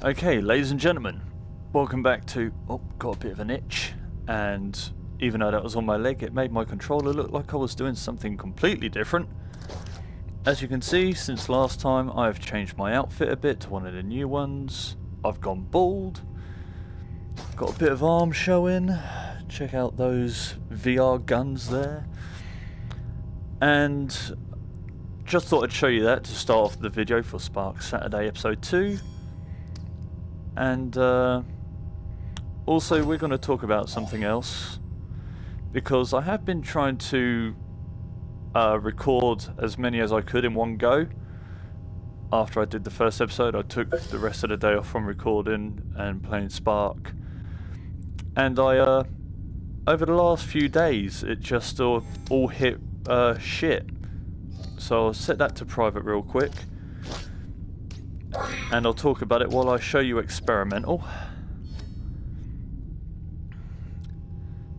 Okay, ladies and gentlemen, welcome back to... Oh, got a bit of an itch, and even though that was on my leg, it made my controller look like I was doing something completely different. As you can see, since last time, I've changed my outfit a bit to one of the new ones. I've gone bald, got a bit of arm showing, check out those VR guns there, and just thought I'd show you that to start off the video for Sparc Saturday episode 2. And also we're going to talk about something else, because I have been trying to record as many as I could in one go. After I did the first episode, I took the rest of the day off from recording and playing Sparc, and I over the last few days it just all hit shit. So I'll set that to private real quick, and I'll talk about it while I show you experimental.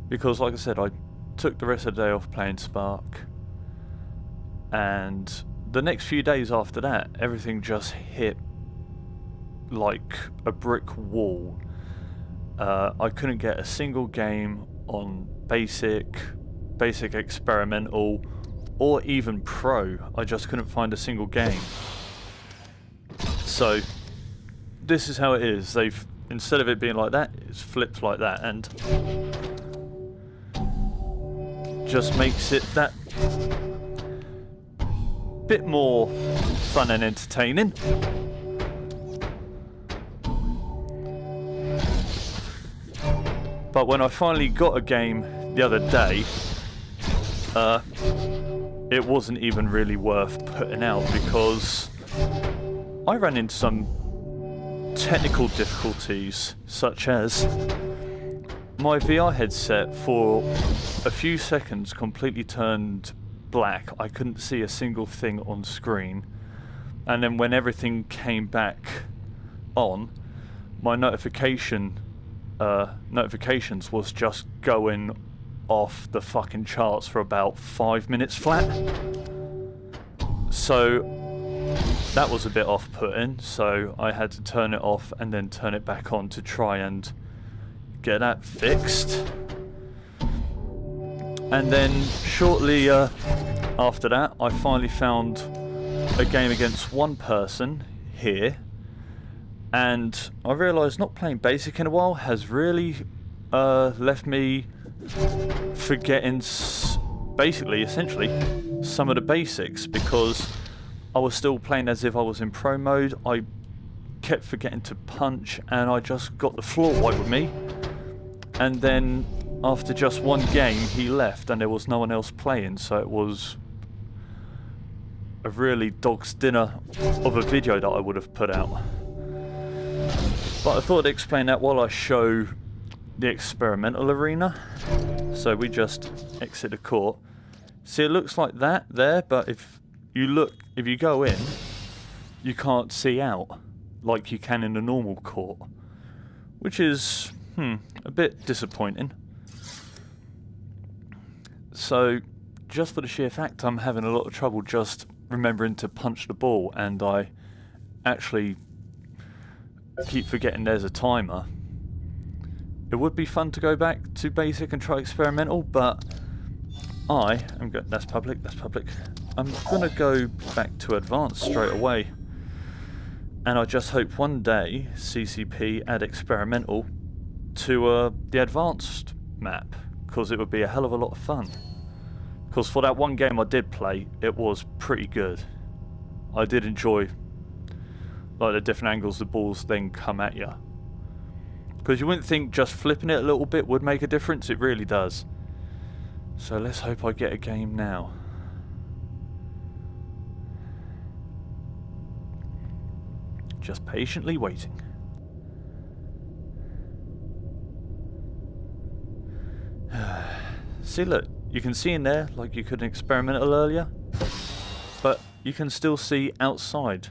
Because like I said, I took the rest of the day off playing Sparc, and the next few days after that, everything just hit like a brick wall. I couldn't get a single game on basic, experimental, or even pro. I just couldn't find a single game. So this is how it is. They've, instead of it being like that, it's flipped like that, and just makes it that bit more fun and entertaining. But when I finally got a game the other day, it wasn't even really worth putting out, because I ran into some technical difficulties, such as my VR headset for a few seconds completely turned black. I couldn't see a single thing on screen, and then when everything came back on, my notifications was just going off the fucking charts for about 5 minutes flat. So that was a bit off-putting, so I had to turn it off and then turn it back on to try and get that fixed. And then shortly after that, I finally found a game against one person here, and I realised not playing basic in a while has really left me forgetting essentially some of the basics, because I was still playing as if I was in pro mode. I kept forgetting to punch, and I just got the floor wiped with me. And then after just one game, he left and there was no one else playing, so it was a really dog's dinner of a video that I would have put out. But I thought I'd explain that while I show the experimental arena. So we just exit the court. See, it looks like that there, but if you go in, you can't see out like you can in the normal court, which is a bit disappointing. So just for the sheer fact I'm having a lot of trouble just remembering to punch the ball, and I actually keep forgetting there's a timer. It would be fun to go back to basic and try experimental, but that's public. I'm gonna go back to advanced straight away, and I just hope one day CCP add experimental to the advanced map, because it would be a hell of a lot of fun. Because for that one game I did play, it was pretty good. I did enjoy like the different angles the balls then come at you, because you wouldn't think just flipping it a little bit would make a difference. It really does. So let's hope I get a game now. Just patiently waiting. See, look, you can see in there like you could in experimental earlier, but you can still see outside.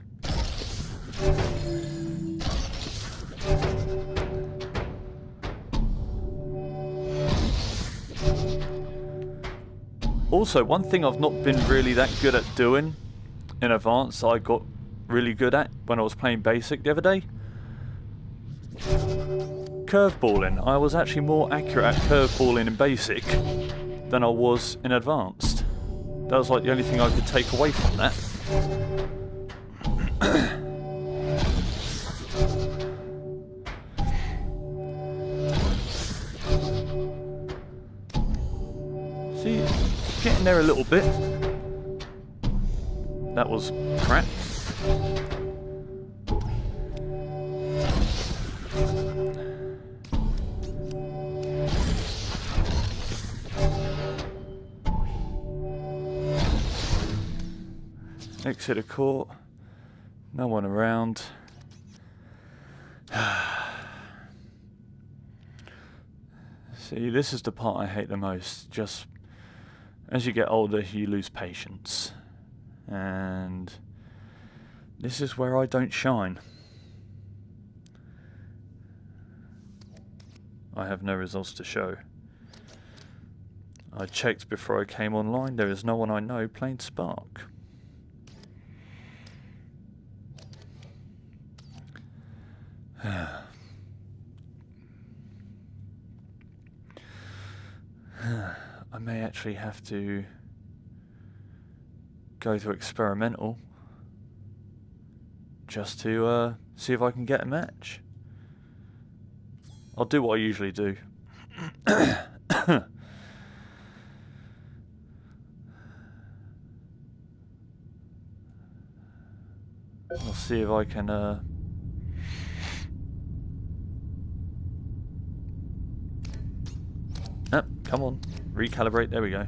Also, one thing I've not been really that good at doing in advance, I got really good at when I was playing basic the other day, Curveballing. I was actually more accurate at curveballing in basic than I was in advanced. That was like the only thing I could take away from that. See, getting there a little bit. That was crap. Exit a court. No one around. See, this is the part I hate the most. Just as you get older, you lose patience. And this is where I don't shine. I have no results to show. I checked before I came online. There is no one I know playing Sparc. I may actually have to go to experimental just to see if I can get a match. I'll do what I usually do. I'll see if I can come on, recalibrate, there we go.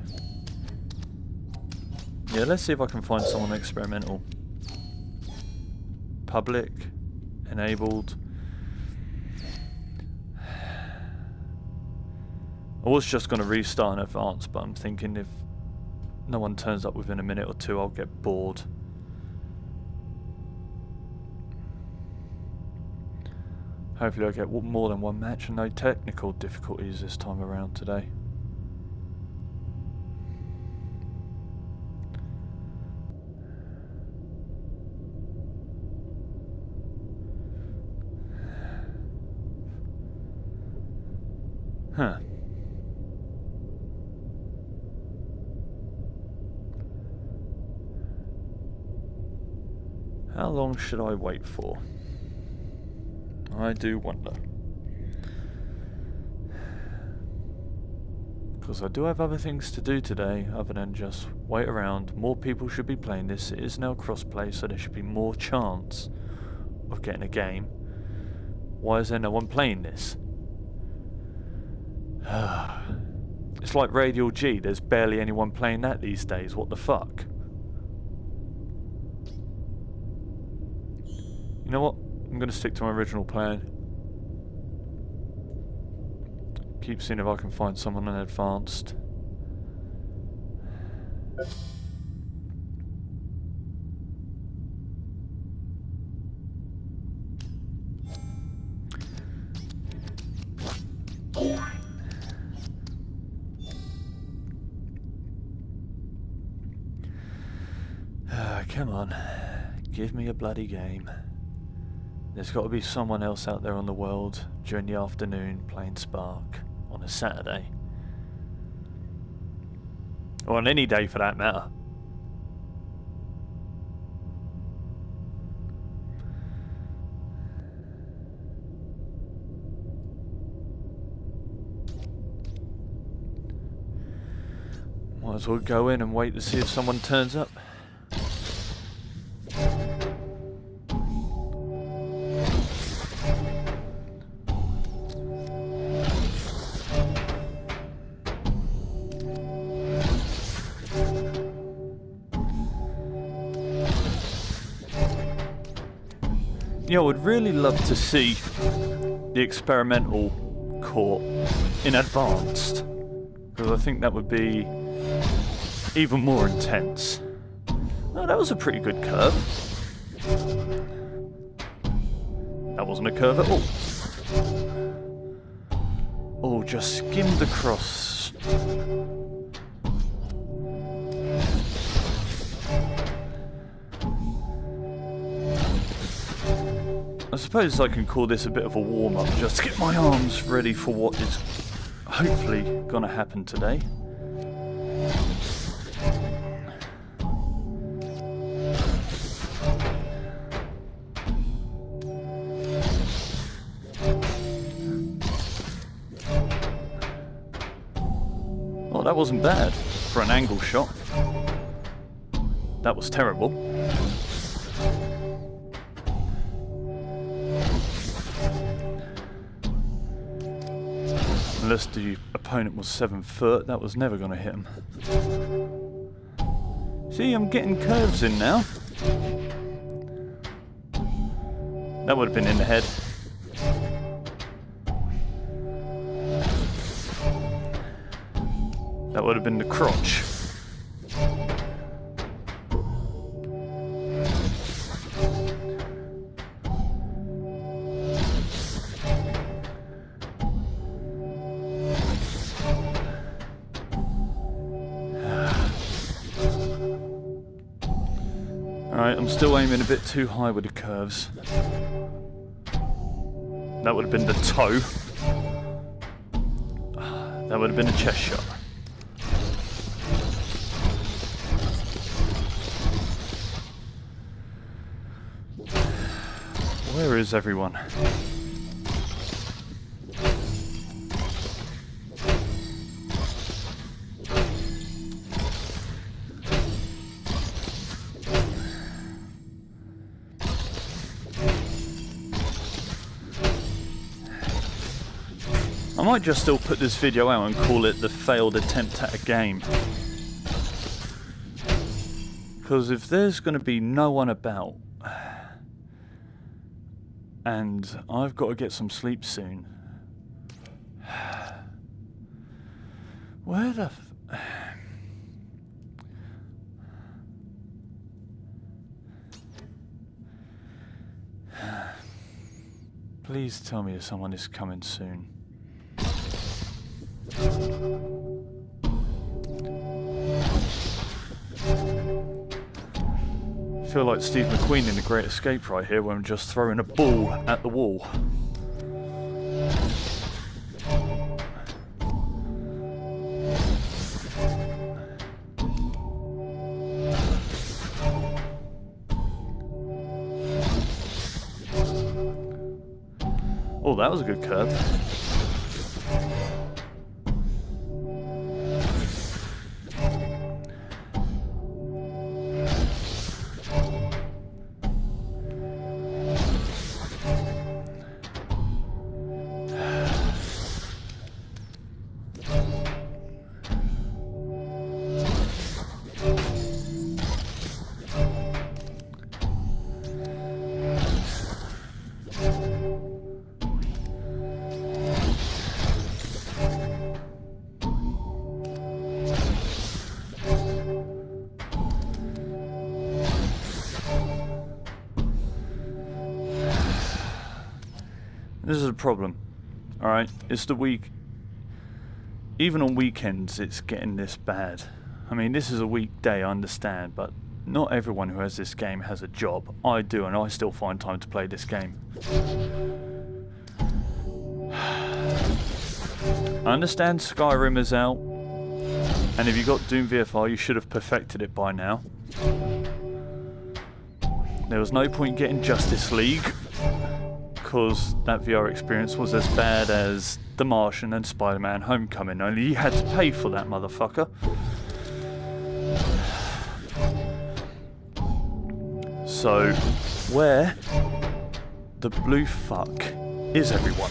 Yeah, let's see if I can find someone experimental. Public, enabled. I was just going to restart in advance, but I'm thinking if no one turns up within a minute or two, I'll get bored. Hopefully I'll get more than one match and no technical difficulties this time around today. Huh. How long should I wait for? I do wonder. Because I do have other things to do today other than just wait around. More people should be playing this. It is now crossplay, so there should be more chance of getting a game. Why is there no one playing this? It's like Radial G, there's barely anyone playing that these days. What the fuck? You know what? I'm going to stick to my original plan. Keep seeing if I can find someone in advanced. Come on, give me a bloody game. There's got to be someone else out there on the world during the afternoon playing Sparc on a Saturday. Or on any day for that matter. Might as well go in and wait to see if someone turns up. You know, I would really love to see the experimental court in advanced, because I think that would be even more intense. Oh, that was a pretty good curve. That wasn't a curve at all. Oh, just skimmed across. I suppose I can call this a bit of a warm-up, just to get my arms ready for what is hopefully going to happen today. Well, that wasn't bad for an angle shot. That was terrible. Unless the opponent was 7 foot, that was never going to hit him. See, I'm getting curves in now. That would have been in the head. That would have been the crotch. Alright, I'm still aiming a bit too high with the curves. That would have been the toe. That would have been a chest shot. Where is everyone? I might just still put this video out and call it the failed attempt at a game. Because if there's going to be no one about, and I've got to get some sleep soon. Where the Please tell me that someone is coming soon. I feel like Steve McQueen in The Great Escape right here, where I'm just throwing a ball at the wall. Oh, that was a good curve. This is a problem, alright? It's the week. Even on weekends, it's getting this bad. I mean, this is a weekday, I understand, but not everyone who has this game has a job. I do, and I still find time to play this game. I understand Skyrim is out, and if you got Doom VFR, you should have perfected it by now. There was no point getting Justice League, because that VR experience was as bad as The Martian and Spider-Man Homecoming, only you had to pay for that motherfucker. So, where the blue fuck is everyone?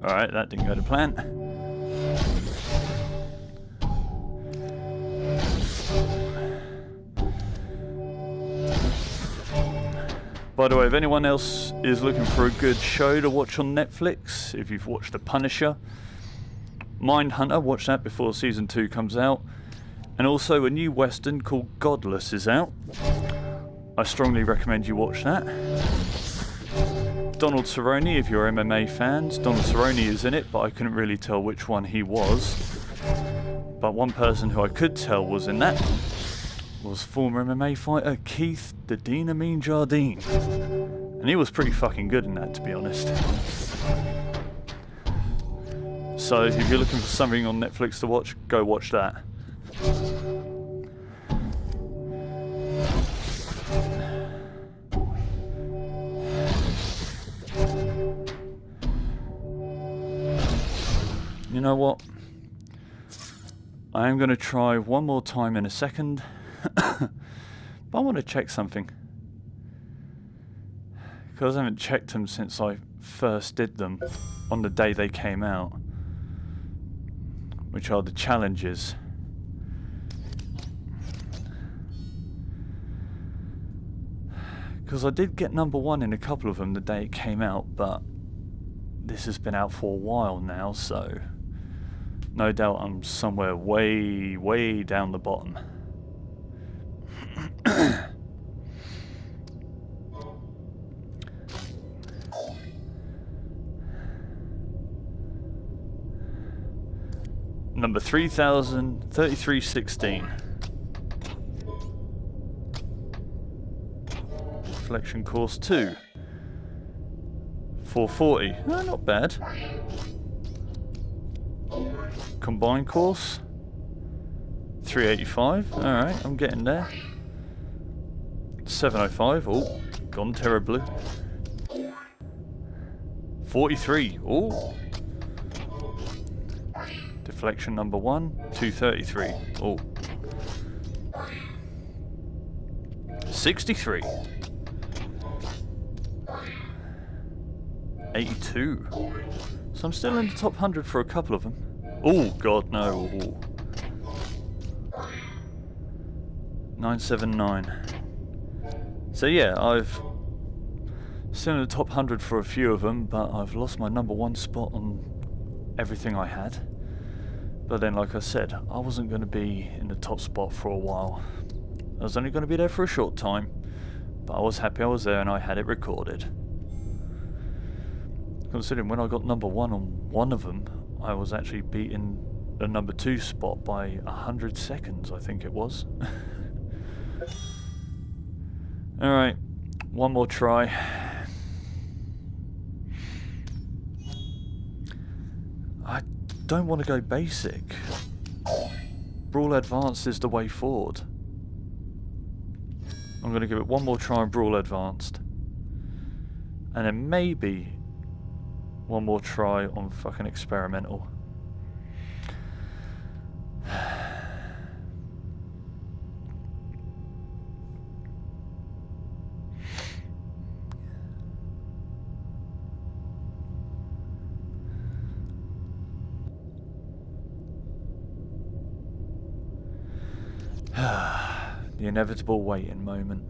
Alright, that didn't go to plan. By the way, if anyone else is looking for a good show to watch on Netflix, if you've watched The Punisher, Mindhunter, watch that before season 2 comes out. And also a new western called Godless is out. I strongly recommend you watch that. Donald Cerrone, if you're MMA fans. Donald Cerrone is in it, but I couldn't really tell which one he was. But one person who I could tell was in that was former MMA fighter Keith the Dynamine Jardine. And he was pretty fucking good in that, to be honest. So if you're looking for something on Netflix to watch, go watch that. You know what? I am going to try one more time in a second. But I want to check something. Because I haven't checked them since I first did them on the day they came out. Which are the challenges. Because I did get number 1 in a couple of them the day it came out, but this has been out for a while now, so no doubt I'm somewhere way, way down the bottom. Number 303316. Reflection course 2. 440. Oh, not bad. Combined course 385. Alright, I'm getting there. 705. Oh, gone terribly. 43. Oh. Deflection number 1, 233. Oh. 63. 82. So I'm still in the top 100 for a couple of them. Oh, God, no. Ooh. 979. So yeah, I've still in the top 100 for a few of them, but I've lost my number 1 spot on everything I had. But then, like I said, I wasn't going to be in the top spot for a while. I was only going to be there for a short time, but I was happy I was there and I had it recorded. Considering when I got number 1 on one of them, I was actually beating the number 2 spot by 100 seconds, I think it was. Alright, one more try. I don't want to go basic. Brawl Advanced is the way forward. I'm going to give it one more try on Brawl Advanced. And then maybe one more try on fucking Experimental. The inevitable waiting moment.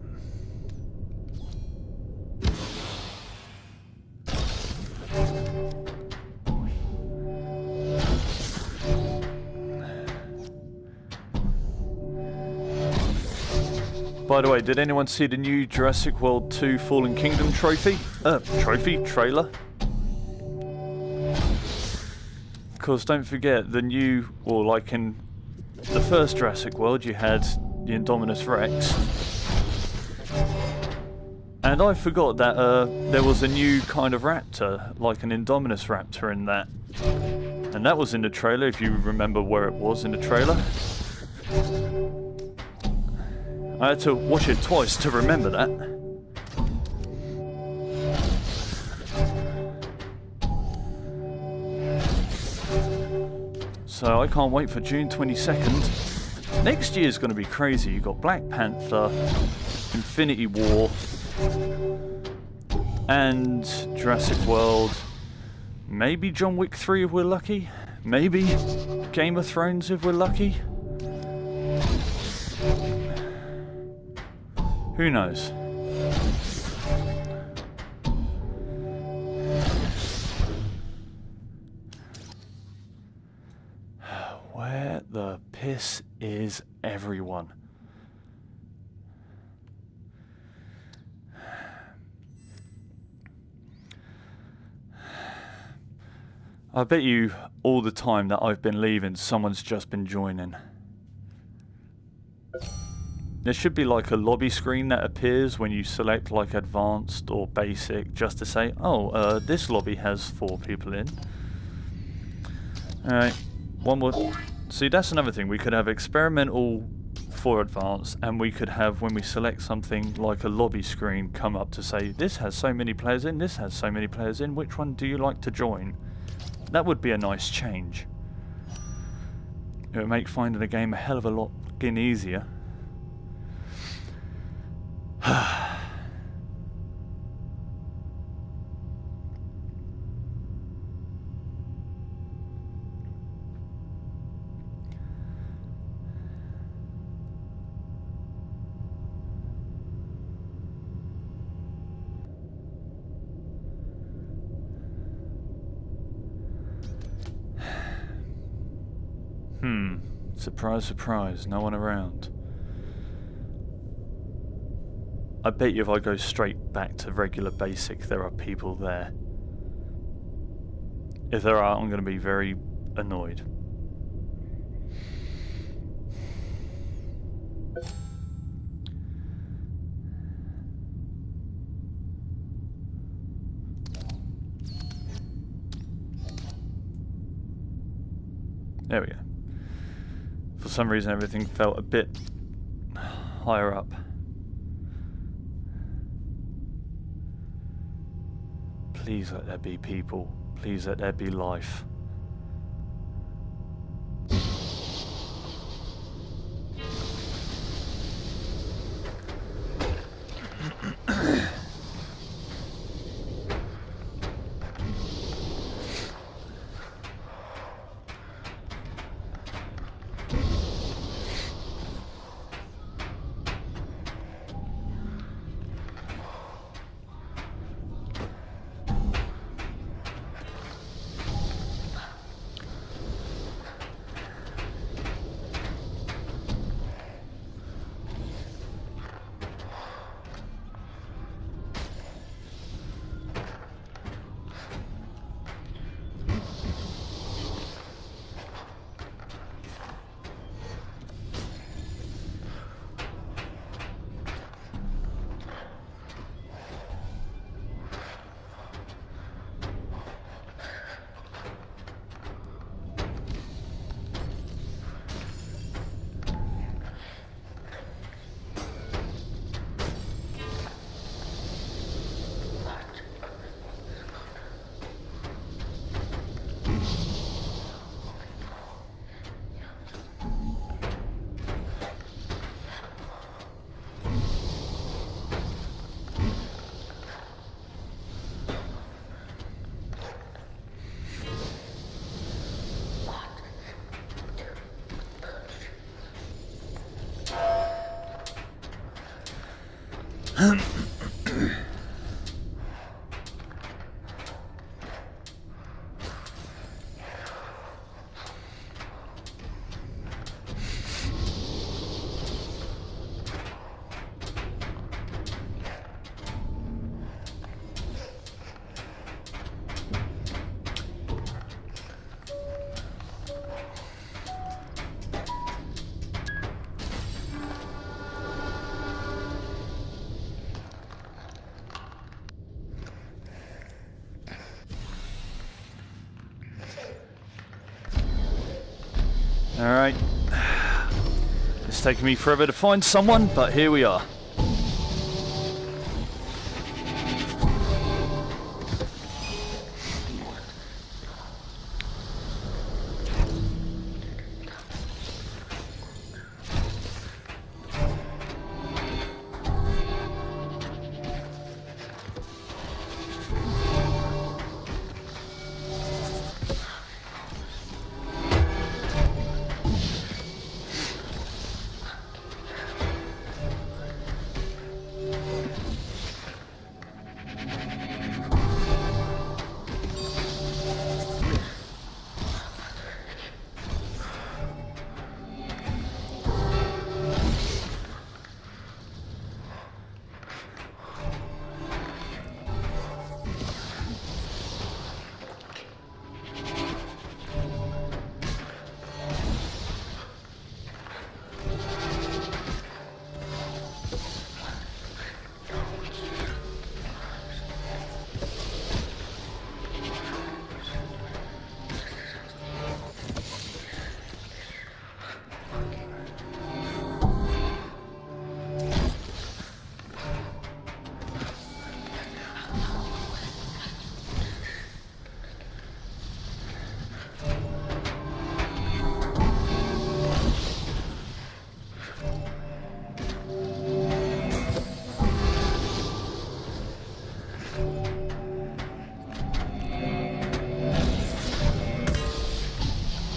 By the way, did anyone see the new Jurassic World 2 Fallen Kingdom trailer? Because don't forget, the new, or like in the first Jurassic World, you had the Indominus Rex. And I forgot that there was a new kind of raptor, like an Indominus Raptor in that. And that was in the trailer, if you remember where it was in the trailer. I had to watch it twice to remember that. So I can't wait for June 22nd. Next year is going to be crazy. You've got Black Panther, Infinity War, and Jurassic World. Maybe John Wick 3 if we're lucky. Maybe Game of Thrones if we're lucky. Who knows? Where the piss is everyone? I bet you all the time that I've been leaving, someone's just been joining. There should be like a lobby screen that appears when you select like advanced or basic, just to say, oh, this lobby has 4 people in. Alright, one more. See, that's another thing. We could have experimental for advanced, and we could have, when we select something like a lobby screen, come up to say, this has so many players in, this has so many players in, which one do you like to join? That would be a nice change. It would make finding a game a hell of a lot easier. Surprise, surprise, no one around. I bet you if I go straight back to regular basic, there are people there. If there are, I'm going to be very annoyed. There we go. For some reason everything felt a bit higher up. Please let there be people. Please let there be life. Alright. It's taken me forever to find someone, but here we are.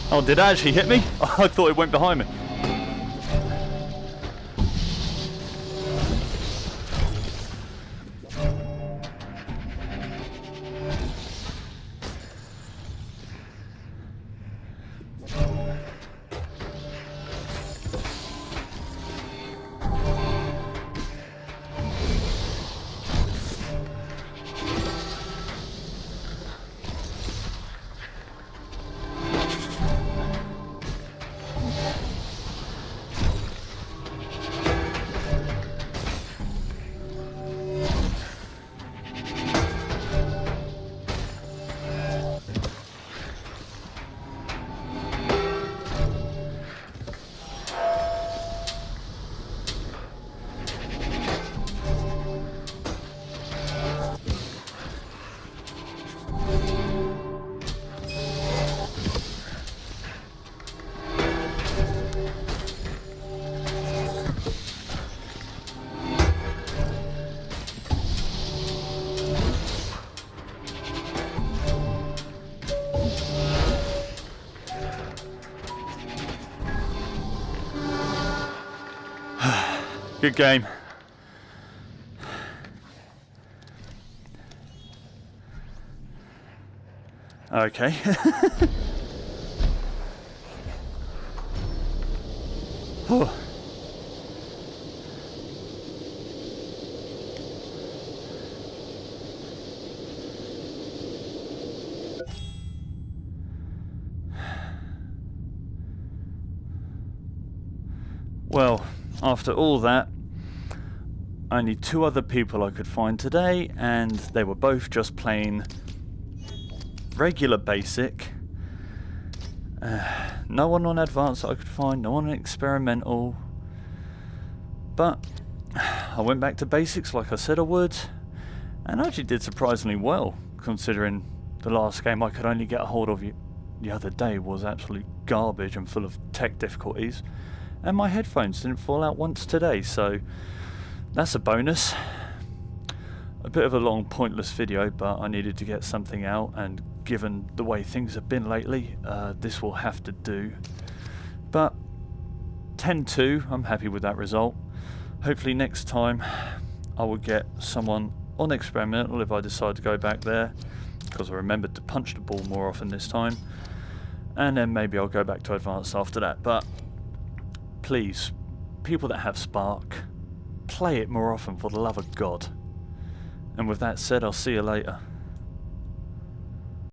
Oh, did it actually hit me? I thought it went behind me. Good game. Okay. Oh. Well, after all that, only 2 other people I could find today, and they were both just playing regular basic. No one on advanced that I could find, no one on experimental. But I went back to basics like I said I would, and I actually did surprisingly well, considering the last game I could only get a hold of the other day was absolute garbage and full of tech difficulties, and my headphones didn't fall out once today, so that's a bonus. A bit of a long, pointless video, but I needed to get something out, and given the way things have been lately, this will have to do. But 10-2, I'm happy with that result. Hopefully next time I will get someone on experimental if I decide to go back there, because I remembered to punch the ball more often this time, and then maybe I'll go back to advanced after that. But please, people that have Sparc, play it more often for the love of God. And with that said, I'll see you later.